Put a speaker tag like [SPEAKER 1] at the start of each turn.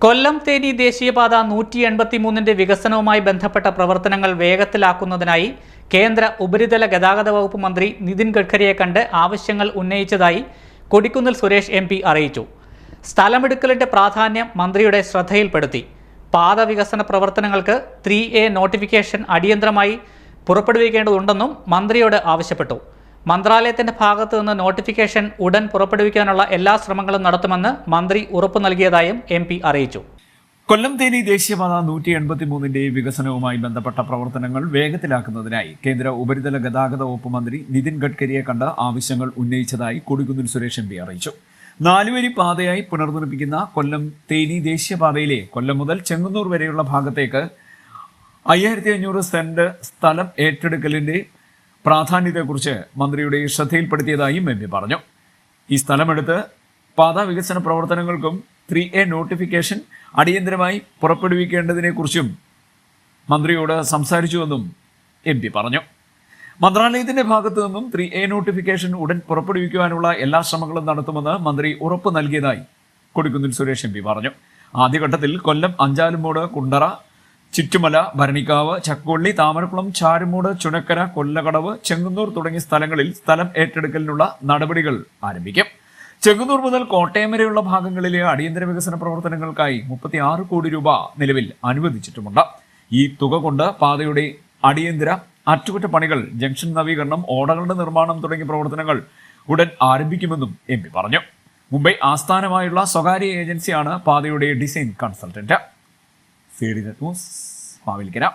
[SPEAKER 1] കൊല്ലം തേനി ദേശീയപാത 183-ന്റെ വികസനവുമായി ബന്ധപ്പെട്ട പ്രവർത്തനങ്ങൾ വേഗത്തിലാക്കുന്നതിനായി കേന്ദ്ര ഉപരിതല ഗതാഗത വകുപ്പ് മന്ത്രി നിതിൻ ഗഡ്കരിയെ കണ്ട് ആവശ്യങ്ങൾ ഉന്നയിച്ചതായി കൊടിക്കുന്നിൽ സുരേഷ് MP അറിയിച്ചു. സ്ഥലമെടുക്കലിന്റെ പ്രാധാന്യം മന്ത്രിയുടെ ശ്രദ്ധയിൽപ്പെടുത്തി. പാത വികസന പ്രവർത്തനങ്ങൾക്ക് 3A നോട്ടിഫിക്കേഷൻ അടിയന്തരമായി പുറപ്പെടുവിക്കേണ്ടതുണ്ടെന്നും മന്ത്രിയോട് ആവശ്യപ്പെട്ടു. മന്ത്രാലയത്തിന്റെ ഭാഗത്തു നിന്ന് നോട്ടിഫിക്കേഷൻ ഉടൻ പുറപ്പെടുവിക്കാനുള്ള എല്ലാ ശ്രമങ്ങളും നടത്തുമെന്ന് മന്ത്രി ഉറപ്പു നൽകിയതായും MP അറിയിച്ചു.
[SPEAKER 2] കൊല്ലം തേനി ദേശീയപാത 183-ന്റെ വികസനവുമായി ബന്ധപ്പെട്ട പ്രവർത്തനങ്ങൾ വേഗത്തിലാക്കുന്നതിനായി കേന്ദ്ര ഉപരിതല ഗതാഗത വകുപ്പ് മന്ത്രി നിതിൻ ഗഡ്കരിയെ കണ്ട് ആവശ്യങ്ങൾ ഉന്നയിച്ചതായി കൊടിക്കുന്നിൽ സുരേഷ് MP അറിയിച്ചു. 4-വരി പാതയായി പുനർനിർമ്മിക്കുന്ന കൊല്ലം തേനി ദേശീയപാതയിലെ കൊല്ലം മുതൽ ചെങ്ങന്നൂർ വരെയുള്ള ഭാഗത്തേക്ക് 5500 സെന്റ് സ്ഥലം ഏറ്റെടുക്കലിന്റെ പ്രാധാന്യത്തെക്കുറിച്ച് മന്ത്രിയുടെ ശ്രദ്ധയിൽപ്പെടുത്തിയതായും MP പറഞ്ഞു. ഈ സ്ഥലമെടുത്ത് പാത വികസന പ്രവർത്തനങ്ങൾക്കും 3A നോട്ടിഫിക്കേഷൻ അടിയന്തരമായി പുറപ്പെടുവിക്കേണ്ടതിനെക്കുറിച്ചും മന്ത്രിയോട് സംസാരിച്ചുവെന്നും MP പറഞ്ഞു. മന്ത്രാലയത്തിന്റെ ഭാഗത്തു നിന്നും 3A നോട്ടിഫിക്കേഷൻ ഉടൻ പുറപ്പെടുവിക്കുവാനുള്ള എല്ലാ ശ്രമങ്ങളും നടത്തുമെന്ന് മന്ത്രി ഉറപ്പു നൽകിയതായി കൊടിക്കുന്നിൽ സുരേഷ് MP പറഞ്ഞു. ആദ്യഘട്ടത്തിൽ കൊല്ലം അഞ്ചാലുമൂട്, കുണ്ടറ, ചുറ്റുമല, ഭരണിക്കാവ്, ചക്കൊള്ളി, താമരക്കുളം, ചാരുമൂട്, ചുനക്കര, കൊല്ലകടവ്, ചെങ്ങന്നൂർ തുടങ്ങിയ സ്ഥലങ്ങളിൽ സ്ഥലം ഏറ്റെടുക്കലിനുള്ള നടപടികൾ ആരംഭിക്കും. ചെങ്ങന്നൂർ മുതൽ കോട്ടയം വരെയുള്ള ഭാഗങ്ങളിലെ അടിയന്തര വികസന പ്രവർത്തനങ്ങൾക്കായി 36 കോടി രൂപ നിലവിൽ അനുവദിച്ചിട്ടുമുണ്ട്. ഈ തുക കൊണ്ട് പാതയുടെ അടിയന്തര അറ്റകുറ്റപ്പണികൾ, ജംഗ്ഷൻ നവീകരണം, ഓടകളുടെ നിർമ്മാണം തുടങ്ങിയ പ്രവർത്തനങ്ങൾ ഉടൻ ആരംഭിക്കുമെന്നും MP പറഞ്ഞു. മുംബൈ ആസ്ഥാനമായുള്ള സ്വകാര്യ ഏജൻസിയാണ് പാതയുടെ design consultant. CD News, Mavelikkara.